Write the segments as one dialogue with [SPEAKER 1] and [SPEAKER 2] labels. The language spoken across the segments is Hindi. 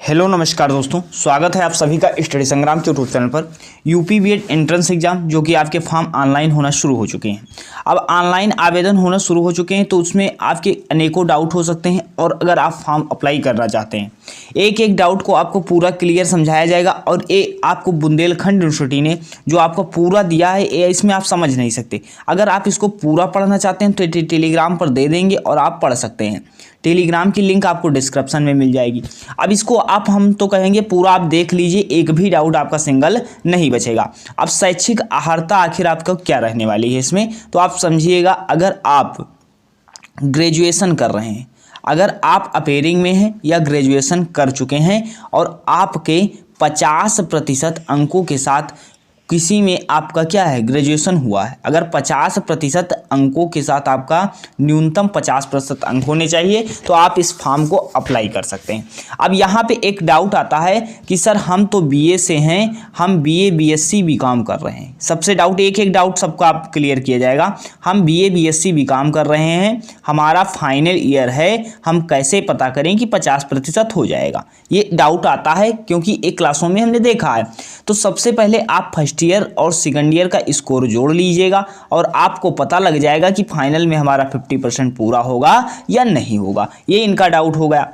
[SPEAKER 1] हेलो नमस्कार दोस्तों, स्वागत है आप सभी का स्टडी संग्राम के यूट्यूब चैनल पर। यूपी बीएड एंट्रेंस एग्जाम जो कि आपके फॉर्म ऑनलाइन होना शुरू हो चुके हैं। अब ऑनलाइन आवेदन होना शुरू हो चुके हैं तो उसमें आपके अनेकों डाउट हो सकते हैं और अगर आप फॉर्म अप्लाई करना चाहते हैं एक एक डाउट को आपको पूरा क्लियर समझाया जाएगा। और ये आपको बुंदेलखंड यूनिवर्सिटी ने जो आपको पूरा दिया है ये इसमें आप समझ नहीं सकते। अगर आप इसको पूरा पढ़ना चाहते हैं तो टेलीग्राम पर दे देंगे और आप पढ़ सकते हैं। टेलीग्राम की लिंक आपको डिस्क्रिप्शन में मिल जाएगी। अब इसको हम तो कहेंगे पूरा आप देख लीजिए, एक भी डाउट आपका सिंगल नहीं बचेगा। अब शैक्षिक अर्हता आखिर आपका क्या रहने वाली है इसमें तो आप समझिएगा। अगर आप ग्रेजुएशन कर रहे हैं, अगर आप अपेयरिंग में हैं या ग्रेजुएशन कर चुके हैं और आपके 50% अंकों के साथ किसी में आपका क्या है ग्रेजुएशन हुआ है, अगर 50% अंकों के साथ आपका न्यूनतम 50% अंक होने चाहिए तो आप इस फॉर्म को अप्लाई कर सकते हैं। अब यहाँ पे एक डाउट आता है कि सर हम तो बीए से हैं, हम बीए बीएससी बीकॉम कर रहे हैं। सबसे डाउट एक डाउट सबको आप क्लियर किया जाएगा। हम बीए बीएससी बीकॉम कर रहे हैं, हमारा फाइनल ईयर है, हम कैसे पता करें कि 50% हो जाएगा। ये डाउट आता है क्योंकि एक क्लासों में हमने देखा है। तो सबसे पहले आप फर्स्ट ईयर और सेकंड ईयर का स्कोर जोड़ लीजिएगा और आपको पता लग जाएगा कि फाइनल में हमारा 50% पूरा होगा या नहीं होगा। ये इनका डाउट हो गया।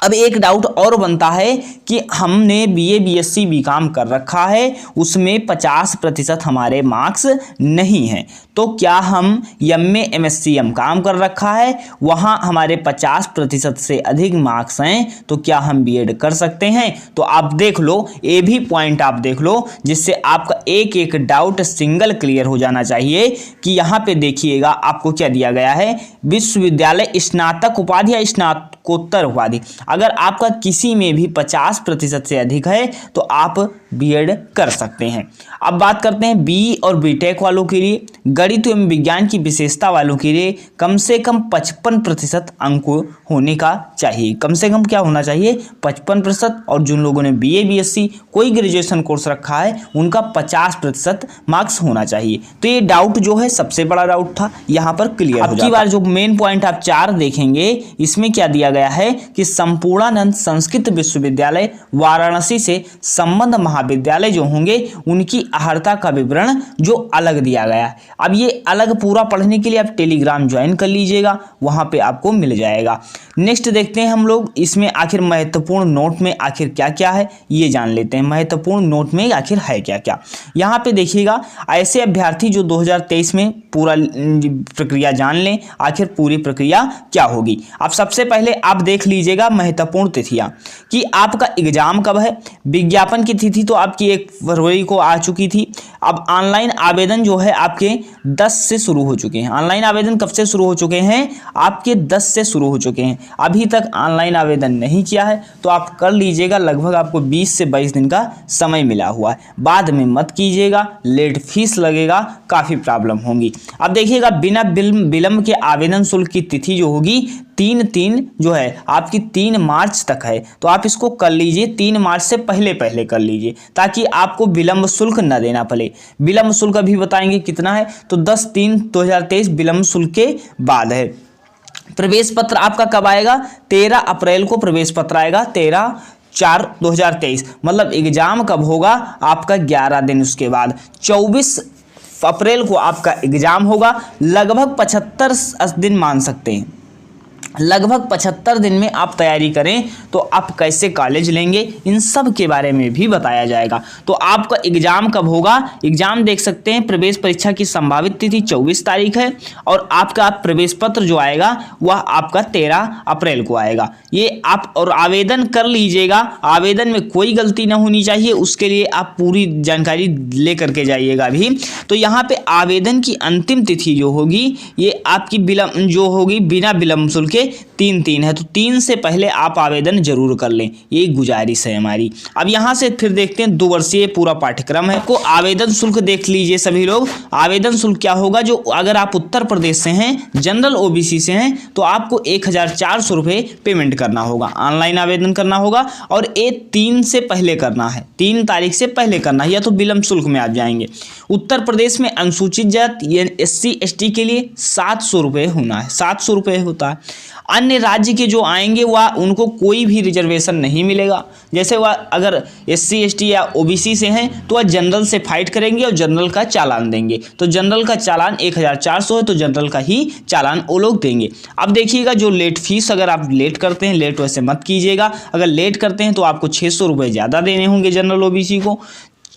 [SPEAKER 1] अब एक डाउट और बनता है कि हमने बीए बीएससी बीकॉम कर रखा है, उसमें 50% हमारे मार्क्स नहीं हैं, तो क्या हम एमए एमएससी एमकॉम कर रखा है, वहाँ हमारे 50% से अधिक मार्क्स हैं, तो क्या हम बीएड कर सकते हैं। तो आप देख लो, ये भी पॉइंट आप देख लो जिससे आपका एक एक डाउट सिंगल क्लियर हो जाना चाहिए। कि यहाँ पे देखिएगा आपको क्या दिया गया है, विश्वविद्यालय स्नातक उपाधि या स्नातकोत्तर उपाधि। अगर आपका किसी में भी 50% से अधिक है तो आप बीएड कर सकते हैं। अब बात करते हैं बी और बीटेक वालों के लिए। गणित एवं विज्ञान की विशेषता वालों के लिए कम से कम 55% अंक होने का चाहिए। कम से कम क्या होना चाहिए, 55%। और जिन लोगों ने बीए बीएससी कोई ग्रेजुएशन कोर्स रखा है उनका 50% मार्क्स होना चाहिए। तो ये डाउट जो है सबसे बड़ा डाउट था, यहाँ पर क्लियर हो जाता। अब की बार जो मेन पॉइंट आप 4 देखेंगे, इसमें क्या दिया गया है कि संपूर्णानंद संस्कृत विश्वविद्यालय वाराणसी से संबंध महाविद्यालय जो होंगे उनकी अर्हता का विवरण जो अलग दिया गया है। अब ये अलग पूरा पढ़ने के लिए आप टेलीग्राम ज्वाइन कर लीजिएगा, वहां पे आपको मिल जाएगा। नेक्स्ट देखते हैं हम लोग इसमें आखिर महत्वपूर्ण नोट में आखिर क्या क्या है ये जान लेते हैं। महत्वपूर्ण नोट में आखिर है क्या क्या, यहाँ पे देखिएगा। ऐसे अभ्यर्थी जो 2023 में पूरा प्रक्रिया जान लें, आखिर पूरी प्रक्रिया क्या होगी। अब सबसे पहले आप देख लीजिएगा महत्वपूर्ण तिथियां कि आपका एग्जाम कब है। विज्ञापन की तिथि तो आपकी 1 फरवरी को आ चुकी थी। अब ऑनलाइन आवेदन जो है आपके 10 से शुरू हो चुके हैं। ऑनलाइन आवेदन कब से शुरू हो चुके हैं, आपके 10 से शुरू हो चुके हैं। अभी तक ऑनलाइन आवेदन नहीं किया है तो आप कर लीजिएगा, लगभग आपको 20 से 22 दिन का समय मिला हुआ है। बाद में मत कीजिएगा, लेट फीस लगेगा, काफ़ी प्रॉब्लम होंगी। अब देखिएगा बिना विलंब के आवेदन शुल्क की तिथि जो होगी 3 जो है आपकी 3 मार्च तक है, तो आप इसको कर लीजिए। 3 मार्च से पहले कर लीजिए ताकि आपको विलंब शुल्क न देना पड़े। विलंब शुल्क अभी बताएंगे कितना है, तो 10/3/2023 विलंब शुल्क के बाद है। प्रवेश पत्र आपका कब आएगा, 13 अप्रैल को प्रवेश पत्र आएगा, 13/4/2023। मतलब एग्जाम कब होगा आपका 11 दिन उसके बाद 24 अप्रैल को आपका एग्जाम होगा। लगभग 75 दिन मान सकते हैं, लगभग 75 दिन में आप तैयारी करें तो आप कैसे कॉलेज लेंगे इन सब के बारे में भी बताया जाएगा। तो आपका एग्जाम कब होगा, एग्जाम देख सकते हैं। प्रवेश परीक्षा की संभावित तिथि 24 तारीख है और आपका प्रवेश पत्र जो आएगा वह आपका 13 अप्रैल को आएगा। ये आप और आवेदन कर लीजिएगा। आवेदन में कोई गलती ना होनी चाहिए, उसके लिए आप पूरी जानकारी ले करके जाइएगा भी। तो यहाँ पे आवेदन की अंतिम तिथि जो होगी ये आपकी विलंब जो होगी बिना विलंब शुल्क के 3 है, तो 3 से पहले आप आवेदन जरूर कर लें, ये गुजारिश है हमारी। अब यहाँ से फिर देखते हैं 2 वर्षीय पूरा पाठ्यक्रम है। को आवेदन शुल्क देख लीजिए सभी लोग। आवेदन शुल्क क्या होगा, जो अगर आप उत्तर प्रदेश से हैं, जनरल ओबीसी से हैं, तो आपको 1400 रुपये पेमेंट करना होगा। ऑनलाइन आवेदन करना होगा और ये 3 से पहले करना है, 3 तारीख से पहले करना है, या तो विलंब शुल्क में आप जाएंगे। उत्तर प्रदेश में अनुसूचित जाति SC ST के लिए 700 रुपये होना है, 700 रुपये होता है। अन्य राज्य के जो आएंगे वह उनको कोई भी रिजर्वेशन नहीं मिलेगा। जैसे वह अगर SC ST या OBC से हैं तो वह जनरल से फाइट करेंगे और जनरल का चालान देंगे। तो जनरल का चालान 1400 है तो जनरल का ही चालान वो लोग देंगे। अब देखिएगा जो लेट फीस, अगर आप लेट करते हैं, लेट वैसे मत कीजिएगा, अगर लेट करते हैं तो आपको 600 रुपये ज़्यादा देने होंगे, जनरल OBC को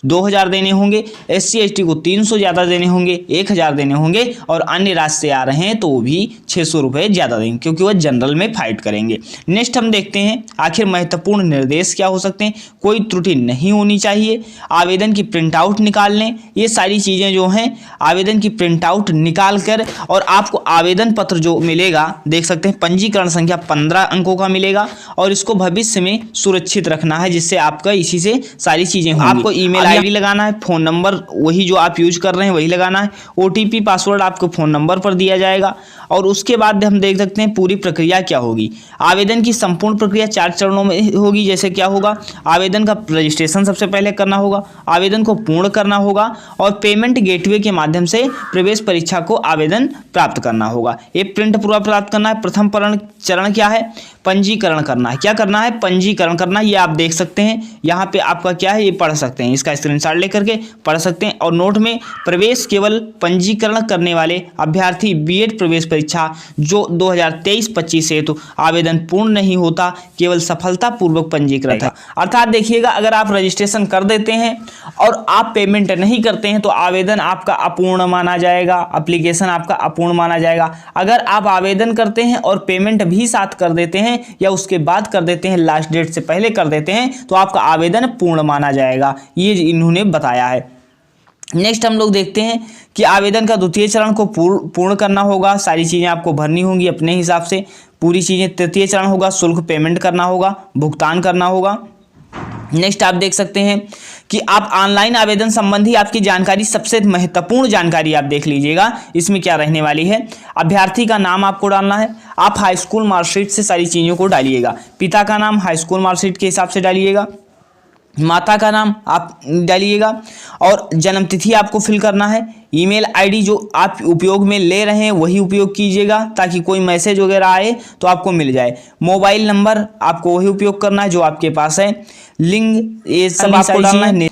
[SPEAKER 1] 2000 देने होंगे, SC ST को 300 ज़्यादा देने होंगे, 1000 देने होंगे, और अन्य राज्य से आ रहे हैं तो वो भी 600 रुपये ज़्यादा देंगे क्योंकि वह जनरल में फाइट करेंगे। नेक्स्ट हम देखते हैं आखिर महत्वपूर्ण निर्देश क्या हो सकते हैं। कोई त्रुटि नहीं होनी चाहिए, आवेदन की प्रिंट आउट निकाल लें। ये सारी चीज़ें जो हैं आवेदन की प्रिंट आउट निकाल कर, और आपको आवेदन पत्र जो मिलेगा देख सकते हैं, पंजीकरण संख्या 15 अंकों का मिलेगा, और इसको भविष्य में सुरक्षित रखना है जिससे आपका इसी से सारी चीज़ें होंगी। आपको ईमेल ID लगाना है, फ़ोन नंबर वही जो आप यूज कर रहे हैं वही लगाना है, OTP पासवर्ड आपको फ़ोन नंबर पर दिया जाएगा। और उसके बाद हम देख सकते हैं पूरी प्रक्रिया क्या होगी। आवेदन की संपूर्ण प्रक्रिया 4 चरणों में होगी। जैसे क्या होगा, आवेदन का रजिस्ट्रेशन सबसे पहले करना होगा, आवेदन को पूर्ण करना होगा, और पेमेंट गेटवे के माध्यम से प्रवेश परीक्षा को आवेदन प्राप्त करना होगा। ये प्रिंट पूरा प्राप्त करना है। प्रथम चरण क्या है, पंजीकरण करना है। क्या करना है, पंजीकरण करना है। ये आप देख सकते हैं यहाँ पे आपका क्या है, ये पढ़ सकते हैं, इसका स्क्रीनशॉट लेकर के पढ़ सकते हैं। और नोट में प्रवेश केवल पंजीकरण करने वाले अभ्यर्थी B.Ed प्रवेश परीक्षा जो 2023-25 हेतु आवेदन पूर्ण नहीं होता, केवल सफलतापूर्वक पंजीकृत है। अर्थात देखिएगा, अगर आप रजिस्ट्रेशन कर देते हैं और आप पेमेंट नहीं करते हैं तो आवेदन आपका अपूर्ण माना जाएगा, एप्लीकेशन आपका अपूर्ण माना जाएगा। अगर आप आवेदन करते हैं और पेमेंट भी साथ कर देते हैं या उसके बाद कर देते हैं, लास्ट डेट से पहले कर देते हैं, तो आपका आवेदन पूर्ण माना जाएगा। ये इन्होंने बताया है। नेक्स्ट हम लोग देखते हैं कि आवेदन का द्वितीय चरण को पूर्ण करना होगा। सारी चीज़ें आपको भरनी होंगी अपने हिसाब से, पूरी चीज़ें। तृतीय चरण होगा, शुल्क पेमेंट करना होगा, भुगतान करना होगा। नेक्स्ट आप देख सकते हैं कि आप ऑनलाइन आवेदन संबंधी आपकी जानकारी, सबसे महत्वपूर्ण जानकारी आप देख लीजिएगा, इसमें क्या रहने वाली है। अभ्यर्थी का नाम आपको डालना है, आप हाई स्कूल मार्कशीट से सारी चीज़ों को डालिएगा। पिता का नाम हाई स्कूल मार्कशीट के हिसाब से डालिएगा, माता का नाम आप डालिएगा, और जन्म तिथि आपको फिल करना है। ईमेल ID जो आप उपयोग में ले रहे हैं वही उपयोग कीजिएगा ताकि कोई मैसेज वगैरह आए तो आपको मिल जाए। मोबाइल नंबर आपको वही उपयोग करना है जो आपके पास है। लिंग ये सब आपको डालना है।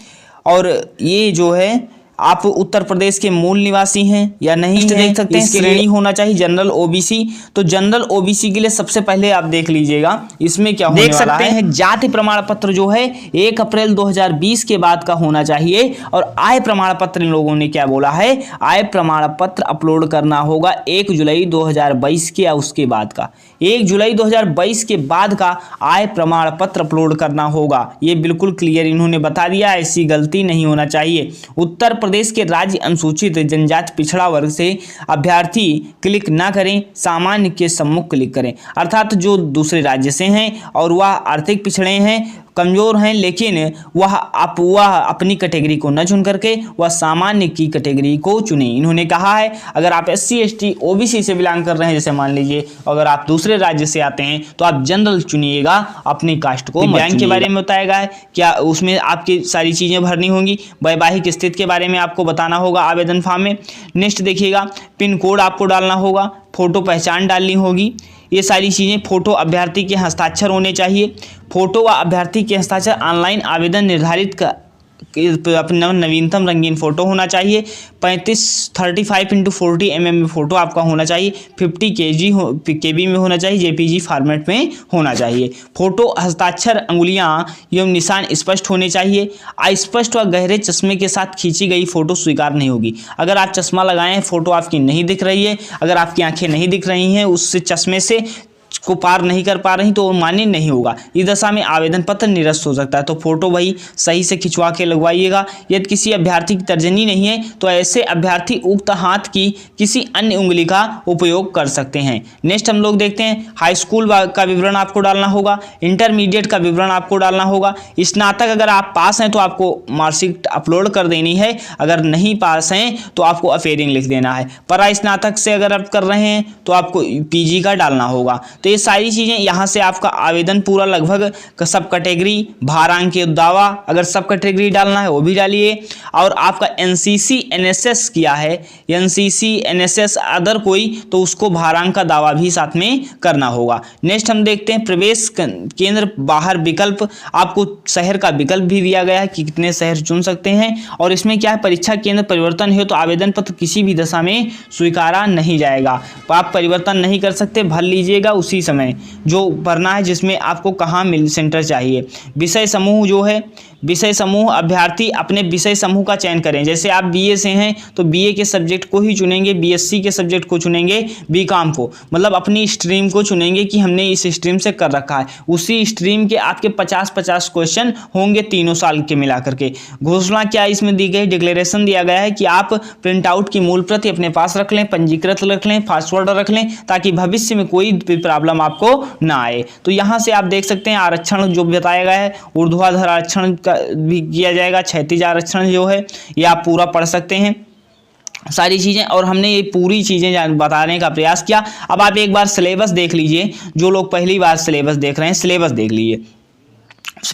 [SPEAKER 1] और ये जो है आप उत्तर प्रदेश के मूल निवासी हैं या नहीं है, देख सकते हैं। श्रेणी होना चाहिए जनरल OBC, तो जनरल OBC के लिए सबसे पहले आप देख लीजिएगा इसमें क्या होने वाला है। देख सकते हैं जाति प्रमाण पत्र जो है 1 अप्रैल 2020 के बाद का होना चाहिए। और आय प्रमाण पत्र इन लोगों ने क्या बोला है, आय प्रमाण पत्र अपलोड करना होगा 1 जुलाई 2022 के या उसके बाद का। 1 जुलाई 2022 के बाद का आय प्रमाण पत्र अपलोड करना होगा। ये बिल्कुल क्लियर इन्होंने बता दिया, ऐसी गलती नहीं होना चाहिए। उत्तर प्रदेश के राज्य अनुसूचित जनजाति पिछड़ा वर्ग से अभ्यर्थी क्लिक ना करें, सामान्य के सम्मुख क्लिक करें। अर्थात जो दूसरे राज्य से हैं और वह आर्थिक पिछड़े हैं, कमज़ोर हैं, लेकिन वह अपनी कैटेगरी को न चुन करके वह सामान्य की कैटेगरी को चुने। इन्होंने कहा है अगर आप SC ST OBC से बिलोंग कर रहे हैं, जैसे मान लीजिए अगर आप दूसरे राज्य से आते हैं तो आप जनरल चुनिएगा, अपनी कास्ट को। बैंक के बारे में बताया गया है, क्या उसमें आपकी सारी चीज़ें भरनी होंगी। वैवाहिक स्थिति के बारे में आपको बताना होगा आवेदन फॉर्म में। नेक्स्ट देखिएगा, पिन कोड आपको डालना होगा, फोटो पहचान डालनी होगी। ये सारी चीज़ें, फोटो अभ्यर्थी के हस्ताक्षर होने चाहिए। फोटो व अभ्यर्थी के हस्ताक्षर ऑनलाइन आवेदन निर्धारित अपना नवीनतम रंगीन फ़ोटो होना चाहिए। 35x40 mm में फ़ोटो आपका होना चाहिए। 50 KB में होना चाहिए। JPG फॉर्मेट में होना चाहिए। फ़ोटो हस्ताक्षर अंगुलियां एवं निशान स्पष्ट होने चाहिए। अस्पष्ट व गहरे चश्मे के साथ खींची गई फ़ोटो स्वीकार नहीं होगी। अगर आप चश्मा लगाए हैं, फ़ोटो आपकी नहीं दिख रही है, अगर आपकी आंखें नहीं दिख रही हैं, उससे चश्मे से को पार नहीं कर पा रही तो मान्य नहीं होगा। इस दशा में आवेदन पत्र निरस्त हो सकता है। तो फोटो वही सही से खिंचवा के लगवाइएगा। यदि किसी अभ्यर्थी की तर्जनी नहीं है तो ऐसे अभ्यर्थी उक्त हाथ की किसी अन्य उंगली का उपयोग कर सकते हैं। नेक्स्ट हम लोग देखते हैं, हाई स्कूल का विवरण आपको डालना होगा, इंटरमीडिएट का विवरण आपको डालना होगा। स्नातक अगर आप पास हैं तो आपको मार्कशीट अपलोड कर देनी है, अगर नहीं पास हैं तो आपको अफेयरिंग लिख देना है। परा स्नातक से अगर आप कर रहे हैं तो आपको PG का डालना होगा। तो तो ये सारी चीज़ें यहाँ से आपका आवेदन पूरा लगभग सब कैटेगरी, भारांक के दावा, अगर सब कैटेगरी डालना है वो भी डालिए, और आपका एनसीसी एनएसएस किया है, एनसीसी एनएसएस अदर कोई, तो उसको भारांक का दावा भी साथ में करना होगा। नेक्स्ट हम देखते हैं प्रवेश केंद्र बाहर विकल्प, आपको शहर का विकल्प भी दिया गया है कि कितने शहर चुन सकते हैं, और इसमें क्या है परीक्षा केंद्र परिवर्तन है तो आवेदन पत्र किसी भी दशा में स्वीकारा नहीं जाएगा, आप परिवर्तन नहीं कर सकते, भर लीजिएगा उसी समय जो भरना है जिसमें आपको कहाँ मिल सेंटर चाहिए। विषय समूह जो है, विषय समूह अभ्यर्थी अपने विषय समूह का चयन करें, जैसे आप बीए से हैं तो बीए के सब्जेक्ट को ही चुनेंगे, बीएससी के सब्जेक्ट को चुनेंगे, बीकॉम को, मतलब अपनी स्ट्रीम को चुनेंगे कि हमने इस स्ट्रीम से कर रखा है, उसी स्ट्रीम के आपके 50-50 क्वेश्चन होंगे तीनों साल के मिला करके। घोषणा क्या इसमें दी गई, डिक्लेरेशन दिया गया है कि आप प्रिंट आउट की मूल प्रति अपने पास रख लें, पंजीकृत रख लें, पासवर्ड रख लें, ताकि भविष्य में कोई भी प्रॉब्लम आपको ना आए। तो यहाँ से आप देख सकते हैं आरक्षण जो बताया गया है, ऊर्ध्वाधर आरक्षण भी किया जाएगा, क्षैतिज आरक्षण जो है ये आप पूरा पढ़ सकते हैं सारी चीज़ें, और हमने ये पूरी चीज़ें बताने का प्रयास किया। अब आप एक बार सिलेबस देख लीजिए, जो लोग पहली बार सिलेबस देख रहे हैं सिलेबस देख लीजिए।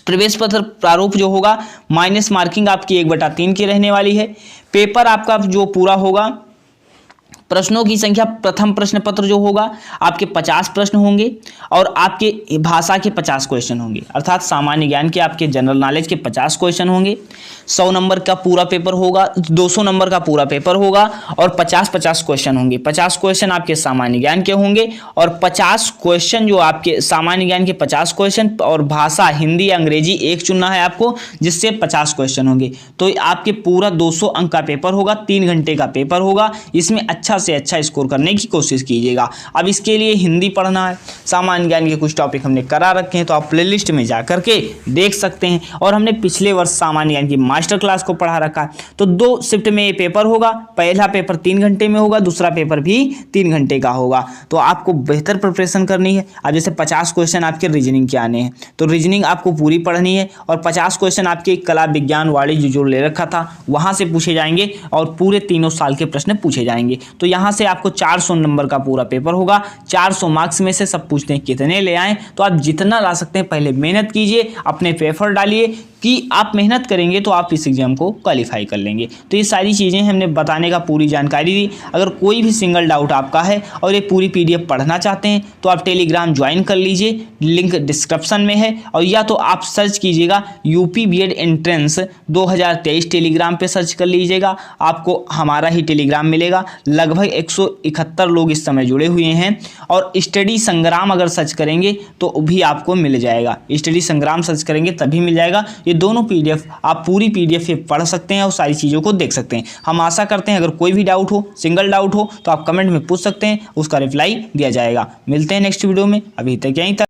[SPEAKER 1] प्रवेश पत्र प्रारूप जो होगा माइनस मार्किंग आपकी 1/3 की रहने वाली है। पेपर आपका जो पूरा होगा, प्रश्नों की संख्या, प्रथम प्रश्न पत्र जो होगा आपके 50 प्रश्न होंगे और आपके भाषा के 50 क्वेश्चन होंगे, अर्थात सामान्य ज्ञान के आपके जनरल नॉलेज के 50 क्वेश्चन होंगे। 100 नंबर का पूरा पेपर होगा, 200 नंबर का पूरा पेपर होगा और 50-50 क्वेश्चन होंगे। 50 क्वेश्चन आपके सामान्य ज्ञान के होंगे और 50 क्वेश्चन जो आपके सामान्य ज्ञान के 50 क्वेश्चन, और भाषा हिंदी अंग्रेजी एक चुनना है आपको जिससे 50 क्वेश्चन होंगे। तो आपके पूरा 200 अंक का पेपर होगा, 3 घंटे का पेपर होगा, इसमें अच्छा से अच्छा स्कोर करने की कोशिश कीजिएगा। अब इसके लिए हिंदी पढ़ना है, सामान्य ज्ञान के कुछ टॉपिक हमने करा रखे हैं तो आप प्लेलिस्ट में जा करके देख सकते हैं, और हमने पिछले वर्ष सामान्य ज्ञान की मास्टर क्लास को पढ़ा रखा है। तो 2 शिफ्ट में ये पेपर होगा, पहला पेपर 3 घंटे में होगा, दूसरा पेपर भी 3 घंटे का होगा। तो आपको बेहतर प्रिपरेशन करनी है। अब जैसे 50 क्वेश्चन आपके रीजनिंग के आने हैं तो रीजनिंग आपको पूरी पढ़नी है, और 50 क्वेश्चन आपके कला विज्ञान वाणिज्य जो ले रखा था वहाँ से पूछे जाएंगे, और पूरे तीनों साल के प्रश्न पूछे जाएंगे। तो यहाँ से आपको 400 नंबर का पूरा पेपर होगा। 400 मार्क्स में से सब पूछते हैं कितने ले आएँ, तो आप जितना ला सकते हैं पहले मेहनत कीजिए, अपने पेपर डालिए कि आप मेहनत करेंगे तो आप इस एग्जाम को क्वालिफाई कर लेंगे। तो ये सारी चीज़ें हमने बताने का पूरी जानकारी दी। अगर कोई भी सिंगल डाउट आपका है और ये पूरी पीडीएफ पढ़ना चाहते हैं तो आप टेलीग्राम ज्वाइन कर लीजिए, लिंक डिस्क्रिप्शन में है, और या तो आप सर्च कीजिएगा यूपी बीएड एंट्रेंस 2023 टेलीग्राम पे सर्च कर लीजिएगा, आपको हमारा ही टेलीग्राम मिलेगा। लगभग 171 लोग इस समय जुड़े हुए हैं, और स्टडी संग्राम अगर सर्च करेंगे तो भी आपको मिल जाएगा, स्टडी संग्राम सर्च करेंगे तभी मिल जाएगा। ये दोनों पीडीएफ आप पूरी पीडीएफ पढ़ सकते हैं और सारी चीज़ों को देख सकते हैं। हम आशा करते हैं अगर कोई भी डाउट हो, सिंगल डाउट हो, तो आप कमेंट में पूछ सकते हैं, उसका रिप्लाई दिया जाएगा। मिलते हैं नेक्स्ट वीडियो में, अभी तक यहीं तक।